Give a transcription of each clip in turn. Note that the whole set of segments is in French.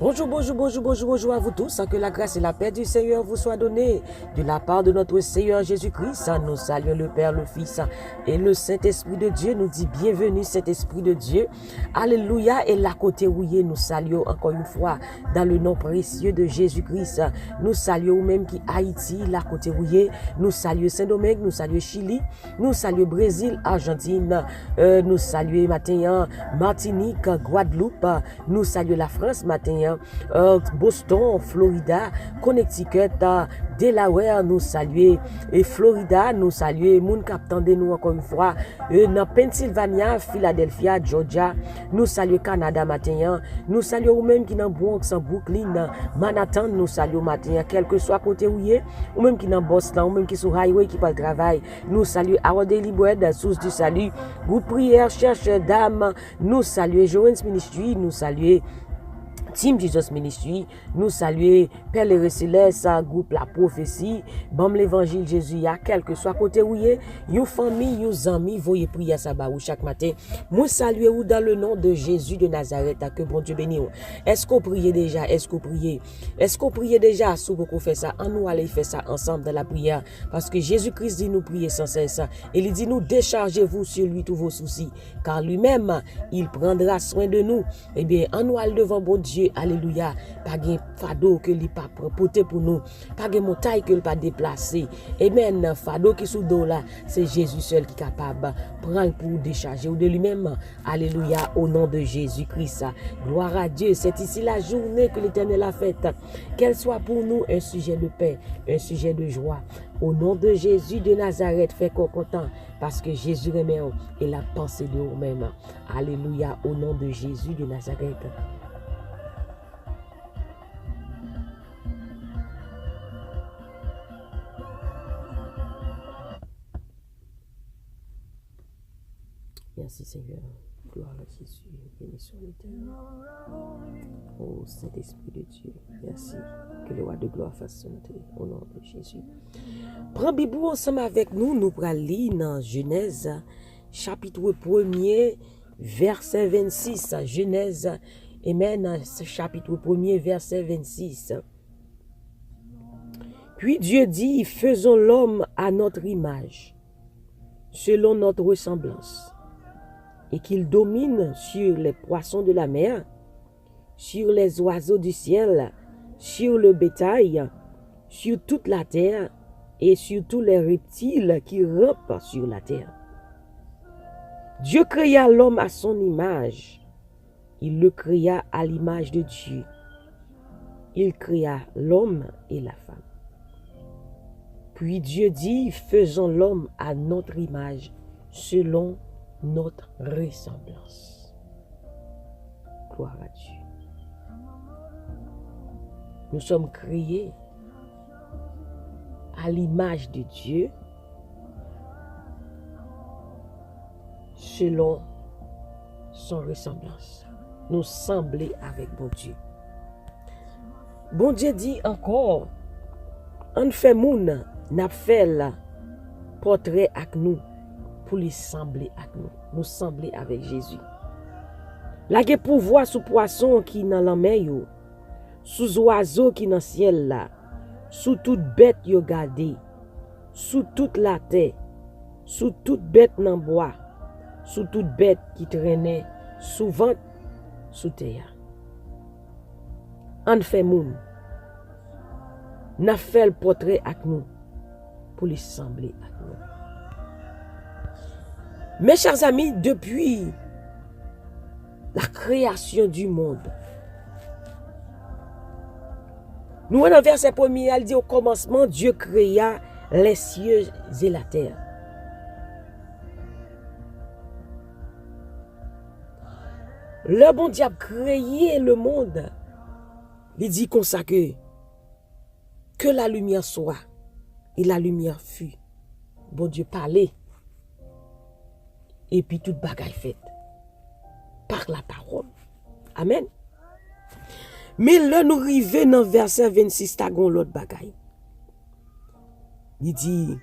Bonjour, bonjour, bonjour, bonjour, bonjour à vous tous. Que la grâce et la paix du Seigneur vous soient données de la part de notre Seigneur Jésus-Christ. Nous saluons le Père, le Fils et le Saint-Esprit de Dieu. Nous dit bienvenue, Saint-Esprit de Dieu. Alléluia. Et la côté rouillé, nous saluons encore une fois dans le nom précieux de Jésus-Christ. Nous saluons même qui Haïti, la côté rouillé. Nous saluons Saint-Domingue, nous saluons Chili, nous saluons Brésil, Argentine, nous saluons matin Martinique, Guadeloupe, nous saluons la France matin. Boston, Florida, Connecticut, Delaware, nous saluons, et Florida, nous saluons, moun kap tande nous encore une fois, dans Pennsylvania, Philadelphia, Georgia, nous saluons Canada matin, nous saluons ou même qui dans Bronx, Brooklyn, Manhattan, nous saluons matin, quel que soit côté où y est, ou même qui dans Boston, ou même qui sur highway qui pas travail, nous saluons Our Daily Bread, source du salut, groupe prière, cherche d'âme, nous saluons Joanne's Ministry, nous saluons Team Jesus Ministry, nous saluons Père et Céleste, groupe La Prophétie, bam l'évangile Jésus, ya quel que soit côté où y est, une famille, une amis, voyez prier ça ba ou chaque matin. Moi saluer ou dans le nom de Jésus de Nazareth, que bon Dieu bénisse. Est-ce qu'on prie déjà? Est-ce qu'on prie? Est-ce qu'on prie déjà? Si vous fait ça, on nous aller faire ça ensemble dans la prière, parce que Jésus-Christ dit nous prier sans cesse. Et il dit nous déchargez-vous sur lui tous vos soucis, car lui-même il prendra soin de nous. Eh bien, on nous aller devant bon Dieu. Alléluia. Pas de fardeau que lui pas porter pour nous. Pas de montagne que lui pas déplacer. Amen. Fardeau qui sous dos là, c'est Jésus seul qui est capable prendre pour décharger ou de lui-même. Alléluia. Au nom de Jésus-Christ. Gloire à Dieu. C'est ici la journée que l'Éternel a faite. Qu'elle soit pour nous un sujet de paix, un sujet de joie. Au nom de Jésus de Nazareth, fait qu'on content parce que Jésus remet et la pensée de vous-même. Alléluia. Au nom de Jésus de Nazareth. Merci Seigneur, gloire à Jésus, bénédiction l'éternel. Oh Saint-Esprit de Dieu, merci que le roi de gloire fasse monter au nom de Jésus. Prends Bible ensemble avec nous, nous allons lire dans Genèse, chapitre 1er, verset 26. Genèse, amen, chapitre 1er, verset 26. Puis Dieu dit, faisons l'homme à notre image, selon notre ressemblance, et qu'il domine sur les poissons de la mer, sur les oiseaux du ciel, sur le bétail, sur toute la terre et sur tous les reptiles qui rampent sur la terre. Dieu créa l'homme à son image. Il le créa à l'image de Dieu. Il créa l'homme et la femme. Puis Dieu dit, faisons l'homme à notre image, selon notre ressemblance. Gloire à Dieu. Nous sommes créés à l'image de Dieu, selon son ressemblance. Nous sembler avec bon Dieu. Bon Dieu dit encore, on fait moun, n'a fait le portrait avec nous, pour lui sembler avec nous, nous sembler avec Jésus. La ge pouvoir sous poisson qui dans la mer yo, sous oiseau qui dans ciel là, sous toute bête yo gardé, sous toute la terre, sous toute bête dans bois, sous toute bête qui traînait souvent sous terre. On fait moun, n'a fait le portrait avec nous, pour lui sembler avec nous. Mes chers amis, depuis la création du monde, nous voyons dans verset 1er, elle dit au commencement, Dieu créa les cieux et la terre. Le bon Dieu a créé le monde. Il dit comme ça que la lumière soit, et la lumière fut. Bon Dieu parlait. Et puis toute bagaille faite par la parole. Amen. Mais là, nous arrivons dans verset 26, tagon l'autre bagaille. Il dit,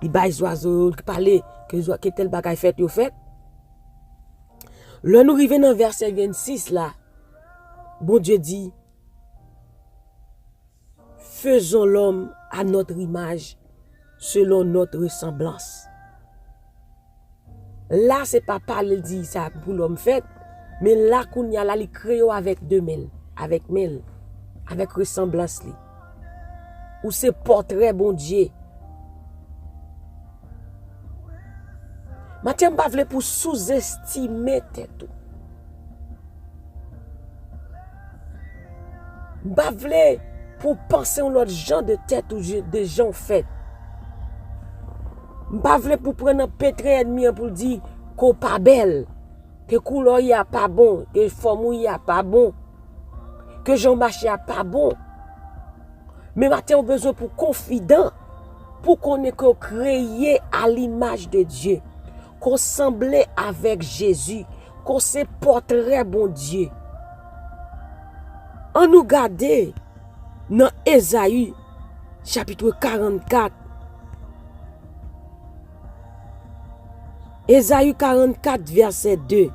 il baille les oiseaux, il parlait que tel bagaille faite, il fait. Là, nous arrivons dans verset 26 là. Bon Dieu dit, faisons l'homme à notre image, selon notre ressemblance. Là, c'est pas parler dit ça pour l'homme fait, mais là, qu'on y a là, il crée avec deux mails, avec ressemblance. Ou c'est portrait bon Dieu. Mathieu pas vle pour sous-estimer tête. Pas vle pour penser en l'autre genre de tête ou de gens fait. Pas vle pour prendre un pétré ennemi pour dire qu'on pas belle, que couleur y a pas bon, que forme y a pas bon, que Jean marché a pas bon. Mais Mathieu a besoin pour confident, pour qu'on ait créé à l'image de Dieu. Qu'on semblait avec Jésus, qu'on se porterait bon Dieu. On nous garde dans Ésaïe, chapitre 44. Ésaïe 44, verset 2.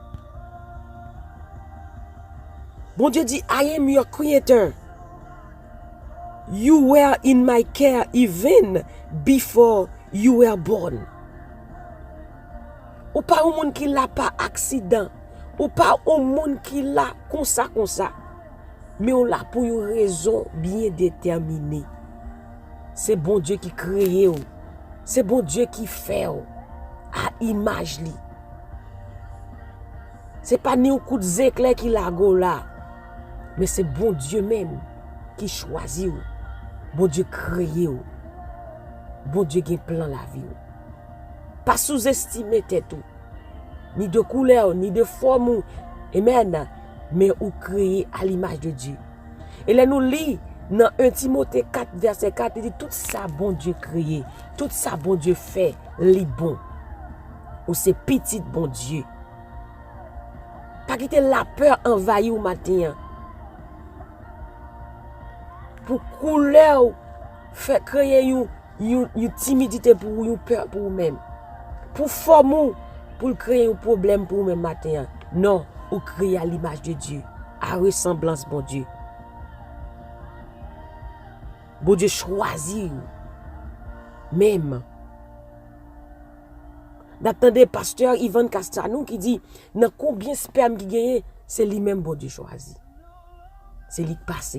Bon Dieu dit, I am your creator. You were in my care even before you were born. Ou pas au monde qui l'a pas accident, ou pas au monde qui l'a comme ça, mais on l'a pour une raison bien déterminée. C'est bon Dieu qui crée, c'est bon Dieu qui fait à image li. C'est pas ni un coup de éclair qui l'a go là, mais c'est bon Dieu même qui choisit. Bon Dieu crée, bon Dieu qui plan la vie. Pas sous-estimer tête, ni de couleur, ni de forme, amen, mais ou créé à l'image de Dieu. Et là nous lit dans 1 Timothée 4, verset 4, il dit tout ça bon Dieu créé, tout ça bon Dieu fait, li bon. Ou c'est petit bon Dieu. Pas quitter la peur envahir au matin. Pour couleur, faire créer une timidité pour une peur pour vous-même. Pour former, pour créer un problème pour vous-même matin. Non, ou créer à l'image de Dieu, à ressemblance bon Dieu. Bon Dieu choisit même. D'attendre pasteur Ivan Castanou qui dit dans combien de sperme qui gagne, c'est lui-même bon Dieu choisi. C'est lui qui passe.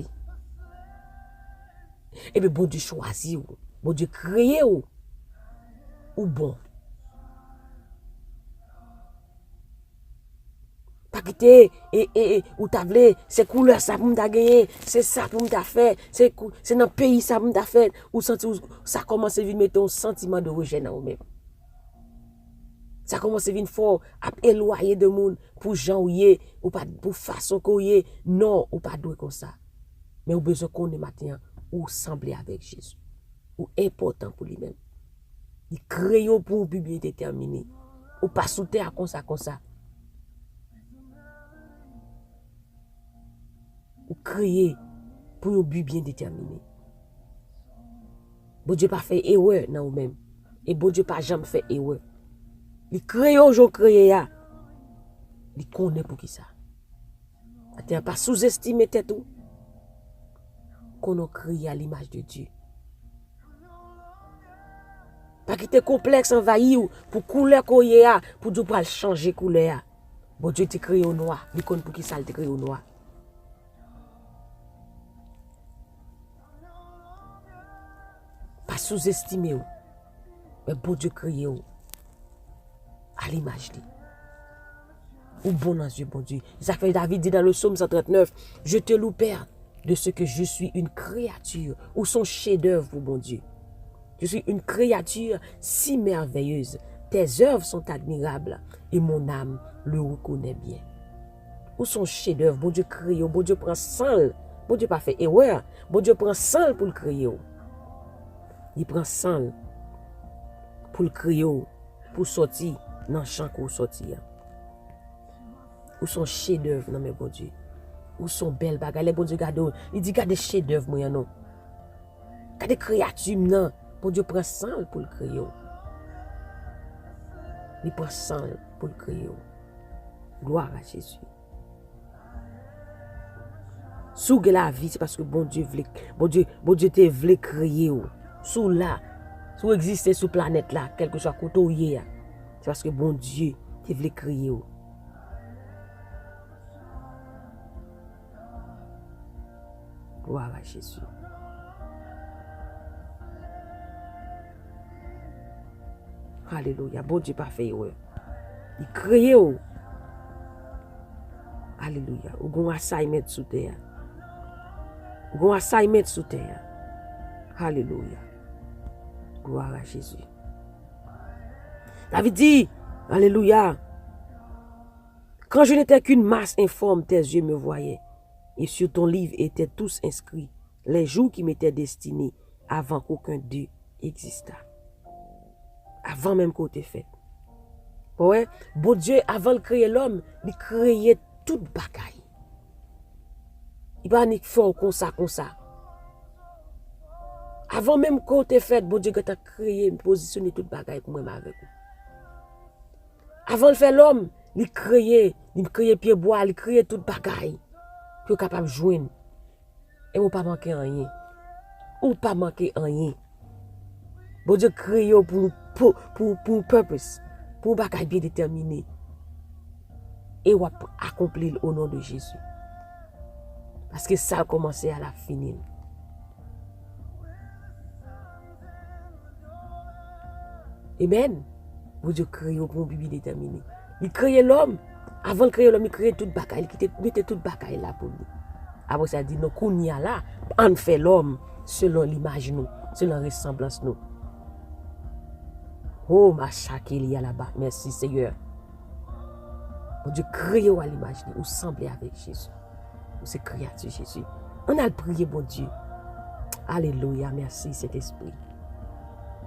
Et bien bon Dieu choisit, bon Dieu crée ou bon. Pas quitter ou t'avle c'est couleur ça pour m'ta gagner, c'est ça pour m'ta faire, c'est dans pays ça pour m'ta faire ou senti ça commence à venir mettre un sentiment de rejet dans vous-même. Ça commence à venir fort à éloigner de monde pour gens ou pas pour façon qu'on y non ou pas doué comme ça. Mais au besoin qu'on est matin ou sembler avec Jésus ou important pour lui-même. Il crée pour un but bien déterminé ou pas sous terre comme ça. Ou créer pour un but bien déterminé. Bon Dieu pas fait erreur dans vous-même. Et bon Dieu pas jamais fait erreur. Il crée aujourd'hui créé ya. Il connaît pour qui ça. Tu pas sous-estimer tête tout. Qu'on a créé à l'image de Dieu. Pas quitter complexe envahi ou pour couleur qu'on y a pour Dieu pas changer couleur. Bon Dieu te créé au noir. Il connaît pour qui ça te créé au noir. Pas sous-estimer. Mais bon Dieu créé à l'image de ou bon dans Dieu, bon Dieu. Ça fait David dit dans le psaume 139, je te loue Père de ce que je suis une créature ou son chef-d'œuvre pour bon Dieu. Je suis une créature si merveilleuse. Tes œuvres sont admirables et mon âme le reconnaît bien. Ou son chef-d'œuvre, bon Dieu crée, bon Dieu prend sang, bon Dieu pas fait erreur, bon Dieu prend sang pour le créer. Il prend sang pour le créer, pour sortir dans le champ qu'on sortir. Ou son chef-d'œuvre, non mais bon Dieu. Ou son bel bagage, les bon Dieu garde. Il dit garde chef-d'œuvre, moi non. Garde créature, non. Bon Dieu prend sang pour le créer. Il prend sang pour le créer. Gloire à Jésus. Sous la vie, c'est parce que bon Dieu te voulait créer. Sous là, sous exister sur planète là, quelque chose côté où c'est parce que bon Dieu te voulait créer. Gloire à Jésus. Alléluia. Bon Dieu pas fait erreur. Il crée. Alléluia. Ou gon assignment sous terre. Ou gon assignment sous terre. Alléluia. Gloire à Jésus. David dit, alléluia. Quand je n'étais qu'une masse informe, tes yeux me voyaient. Et sur ton livre étaient tous inscrits les jours qui m'étaient destinés avant qu'aucun d'eux existât. Avant même qu'on t'ait fait. Ouais, bon Dieu, avant de créer l'homme, il créait toute bagaille. Il va pas faire comme ça. Avant même qu'on t'ait fait, bon Dieu, t'a créé, positionné toute bagaille pour moi avec vous. Avant de faire l'homme, il créait pied bois, il créait toute bagaille. Pour capable de joindre. Et on pas manquer rien. Ou pas manquer rien. Bon Dieu créé pour purpose, pour un bagage bien déterminé. Et on va accomplir au nom de Jésus. Parce que ça a commencé à la finir. Amen. Bon Dieu créé pour un but déterminé. Il crée l'homme. Avant de créer l'homme, il crée toute bagaille. Il mettait toute bagaille là pour lui. Après ça dit, nous, qu'on y a là, on fait l'homme selon l'image nous, selon la ressemblance nous. Oh, ma chaque il y a là-bas. Merci Seigneur. Bon Dieu créé à l'image nous, ou sembler avec Jésus. Ou c'est créature Jésus. On a le prié, bon Dieu. Alléluia, merci Saint-Esprit.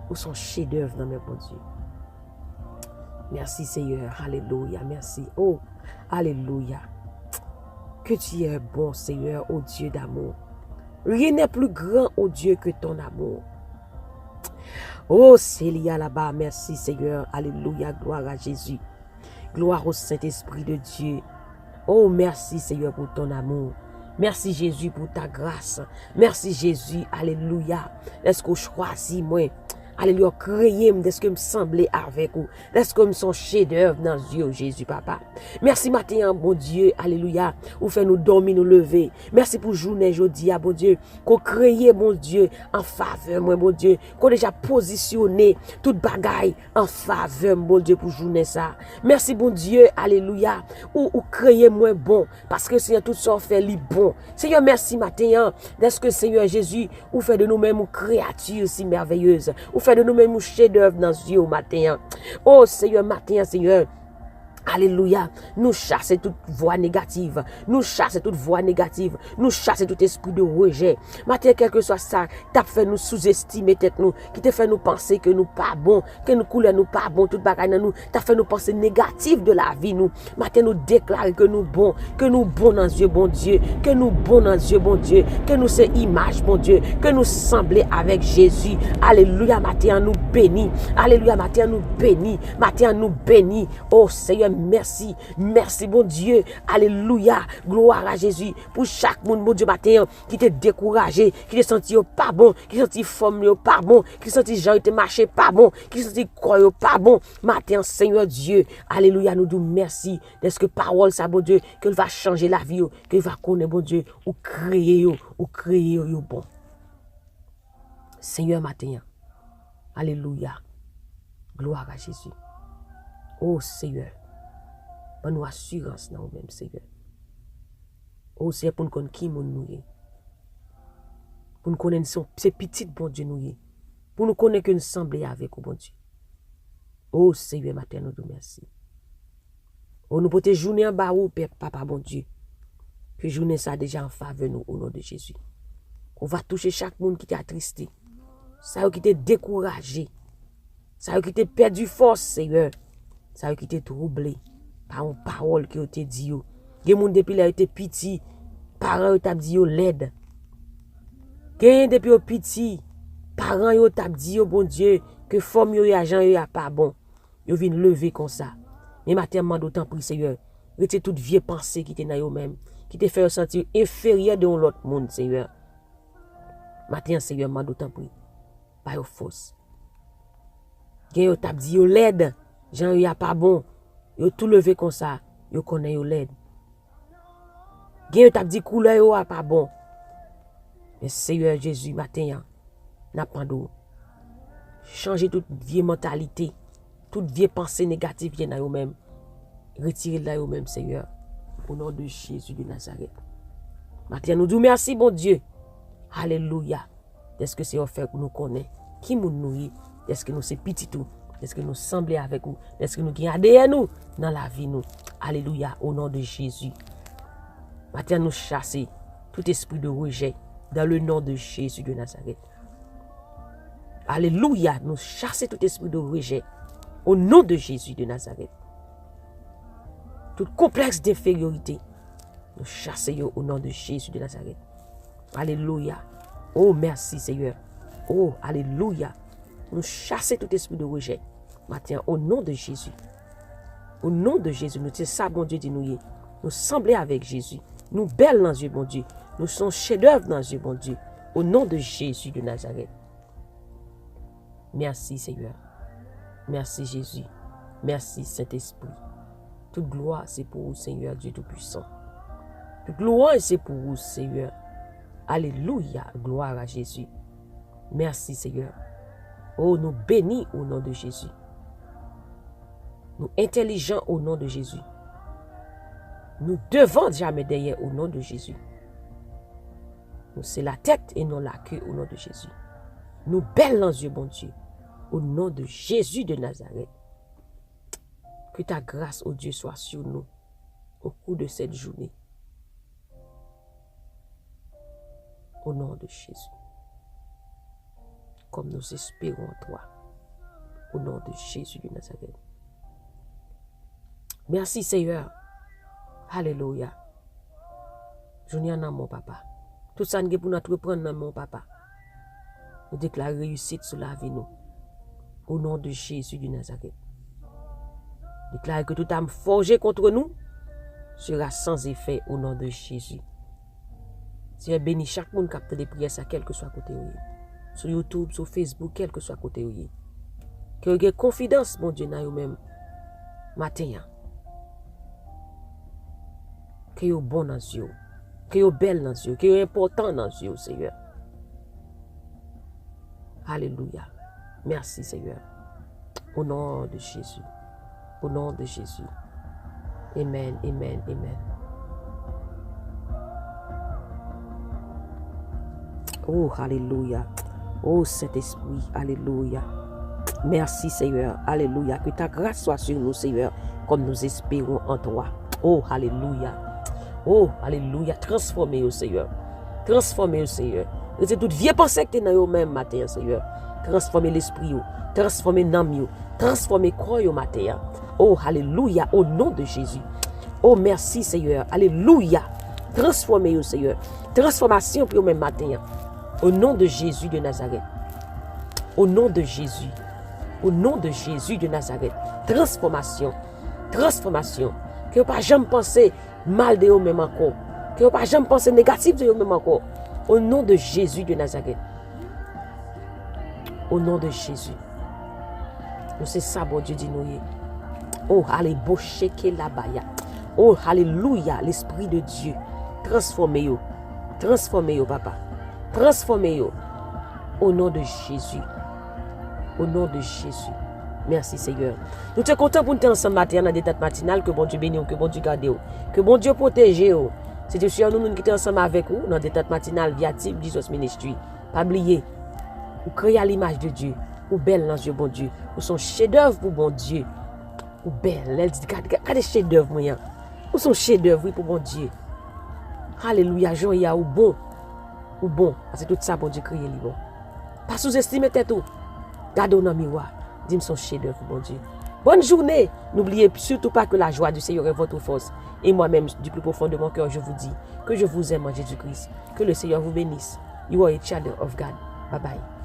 Ou son chef-d'œuvre dans mes bon Dieu. Merci Seigneur, alléluia, merci. Oh, alléluia. Que tu es bon Seigneur, ô Dieu d'amour. Rien n'est plus grand, ô Dieu, que ton amour. Oh, Célia là-bas, merci Seigneur, alléluia, gloire à Jésus. Gloire au Saint-Esprit de Dieu. Oh, merci Seigneur pour ton amour. Merci Jésus pour ta grâce. Merci Jésus, alléluia. Est-ce que je choisis moi? Alléluia, créez est-ce que me semblait avec vous. Est-ce que me son chef-d'œuvre dans Dieu, Jésus, papa. Merci matin, bon Dieu, alléluia. Vous faites nous dormir, nous lever. Merci pour journée, jeudi, bon Dieu. Qu'on crée, mon Dieu, en faveur, moi, mon Dieu. Qu'on déjà positionné toute bagaille en faveur, mon Dieu, pour journée ça. Merci, bon Dieu, alléluia. Ou créez moi bon. Parce que Seigneur, tout ça fait li bon. Seigneur, merci matin. Est-ce que Seigneur Jésus, vous fait de nous-mêmes une créature si merveilleuse. Vous de nous-mêmes un chef-d'œuvre dans Dieu au matin. Oh Seigneur, matin, Seigneur. Alléluia. Nous chassons toute voix négative. Nous chassons toute voix négative. Nous chassons tout esprit de rejet. Matin, quel que soit ça, t'as fait nous sous-estimer tête nous, qui t'a fait nous penser que nous pas bon, que nous coulons nous pas bon, toute bagaille dans nous, t'as fait nous penser négatif de la vie nous. Matin, nous déclarons que nous bon dans Dieu, bon Dieu, que nous bon dans Dieu, bon Dieu, que nous c'est image, bon Dieu, que nous semblons avec Jésus. Alléluia, matin, nous bénis. Alléluia, matin, nous bénis. Matin, nous bénis. Oh Seigneur, merci, merci bon Dieu, alléluia, gloire à Jésus, pour chaque monde, bon Dieu, matin, qui t'est découragé, qui t'est senti pas bon, qui t'est senti femme pas bon, qui t'est senti gens te marché pas bon, qui t'est senti croire pas bon, matin, Seigneur Dieu, alléluia, nous disons merci, est-ce que parole, ça, bon Dieu, qu'elle va changer la vie, qu'elle va connaître, bon Dieu, ou créer, bon. Seigneur, matin, alléluia, gloire à Jésus. Oh Seigneur, pour nous assurance dans nous-mêmes, Seigneur. Oh, c'est pour nous connaître qui nous est. Pour nous connaître ces petites bon Dieu nous est. Pour nous connaître que nous semblons avec vous, bon Dieu. Oh, Seigneur, matin, nous te merci. Oh, nous pouvons journée en bas, papa, bon Dieu. Que journée ça déjà en faveur nous, au nom de Jésus. On va toucher chaque monde qui t'a attristé. Ça qui t'a découragé. Ça qui t'a perdu force, Seigneur. Ça qui t'a troublé. Par une parole qui te dit. Il y a des gens depuis là été petit, parents t'a dit l'aide. Il depuis petit, parents t'a dit bon Dieu que forme yo agent yo pas bon. Yo vinn lever comme ça. Mais matin d'autant pris Seigneur, rete toute vieille pensée qui était dans yo même. qui te fait sentir inférieur de l'autre monde, Seigneur. Matin, Seigneur, m'a d'autant pris. Pas de force. Gen yo tap dit yo laid, Jean yo pas bon. Yo tout levé comme ça, yo connaît yo laid. Gen yo tap dit couleur yo pas bon. Mais Seigneur Jésus, matin, n'a pas d'eau. Changer toute vieille mentalité, toute vieille pensée négative vient dans yo même. Retirer là yo même, Seigneur. Au nom de Jésus de Nazareth. Matin, nous disons merci, bon Dieu. Alléluia. Est-ce que c'est offert que nous connaissons? Qui nous nourrit? Est-ce que nous sommes petits tout? Est-ce que nous semblons avec vous? Est-ce que nous avons ADN nous dans la vie nous? Alléluia. Au nom de Jésus. Matin, nous chassons tout esprit de rejet dans le nom de Jésus de Nazareth. Alléluia. Nous chassons tout esprit de rejet au nom de Jésus de Nazareth. Tout complexe d'infériorité, nous chassons au nom de Jésus de Nazareth. Alléluia. Oh, merci Seigneur. Oh, alléluia. Nous chassons tout esprit de rejet. Maintenant, au nom de Jésus. Au nom de Jésus, nous disons ça, bon Dieu, dit nous. Nous semblons avec Jésus. Nous belles dans Dieu, bon Dieu. Nous sommes chefs-d'œuvre dans Dieu, bon Dieu. Au nom de Jésus de Nazareth. Merci Seigneur. Merci Jésus. Merci Saint-Esprit. Toute gloire, c'est pour vous, Seigneur Dieu Tout-Puissant. Toute gloire, c'est pour vous, Seigneur. Alléluia, gloire à Jésus. Merci, Seigneur. Oh, nous bénis au nom de Jésus. Nous intelligents au nom de Jésus. Nous devons jamais derrière au nom de Jésus. Nous c'est la tête et non la queue au nom de Jésus. Nous belles dans Dieu, bon Dieu. Au nom de Jésus de Nazareth. Que ta grâce, oh Dieu, soit sur nous au cours de cette journée. Au nom de Jésus. Comme nous espérons en toi. Au nom de Jésus de Nazareth. Merci Seigneur. Alléluia. Je n'y en a mon papa. Tout ça nous pour notre reprendre dans mon papa. Nous déclarons réussite sur la vie nous. Au nom de Jésus de Nazareth. Déclare que tout âme forgée contre nous sera sans effet au nom de Jésus. Seigneur, bénis chaque monde qui capte des prières, ça, quel que soit côté où. Sur YouTube, sur Facebook, quel que soit côté où. Que vous ayez confiance, mon Dieu, dans vous-même. Matin. Que vous bon dans Dieu. Que vous belle dans Dieu. Que vous important dans Dieu, Seigneur. Alléluia. Merci, Seigneur. Au nom de Jésus. Au nom de Jésus. Amen, amen, amen. Oh, alléluia. Oh, Saint-Esprit, alléluia. Merci, Seigneur. Alléluia. Que ta grâce soit sur nous, Seigneur, comme nous espérons en toi. Oh, alléluia. Oh, alléluia. Transformez-vous, Seigneur. Transformez-vous, Seigneur. C'est toute vieille pensée que tu es dans vous-même matin, Seigneur. Transformez l'esprit, transformez l'âme, transformez le corps matin. Oh, alléluia, au nom de Jésus. Oh, merci, Seigneur. Alléluia. Transformez-vous, Seigneur. Transformation pour vous-même matin. Au nom de Jésus de Nazareth. Au nom de Jésus. Au nom de Jésus de Nazareth. Transformation. Transformation. Que vous ne pas jamais penser mal de vous-même encore. Que vous ne pas jamais penser négatif de vous-même encore. Au nom de Jésus de Nazareth. Au nom de Jésus. Nous c'est ça, bon Dieu, dit nous. Oh, alléluia. Oh, alléluia, l'Esprit de Dieu. Transformez-vous. Transformez-vous, papa. Transformez-vous. Au nom de Jésus. Au nom de Jésus. Merci, Seigneur. Nous sommes contents pour nous être ensemble matin dans des têtes matinales. Que bon Dieu bénisse, que bon Dieu garde. Que bon Dieu protège. C'est sûr, nous qui sommes ensemble avec vous dans des têtes matinales via Type Jesus Ministry. Pas oublier. Vous créez à l'image de Dieu. Ou belle dans Dieu, bon Dieu. Ou son chef-d'œuvre pour bon Dieu. Ou belle. Elle dit, regardez chef-d'œuvre, moi. Ou son chef-d'œuvre pour bon Dieu. Alléluia, Jean, il y a ou bon. Ou bon. C'est tout ça, bon Dieu, créé libre. Pas sous-estimer tête tout. Gardez dans le miroir. Dis-moi son chef-d'œuvre, bon Dieu. Bonne journée. N'oubliez surtout pas que la joie du Seigneur est votre force. Et moi-même, du plus profond de mon cœur, je vous dis que je vous aime en Jésus-Christ. Que le Seigneur vous bénisse. You are a child of God. Bye bye.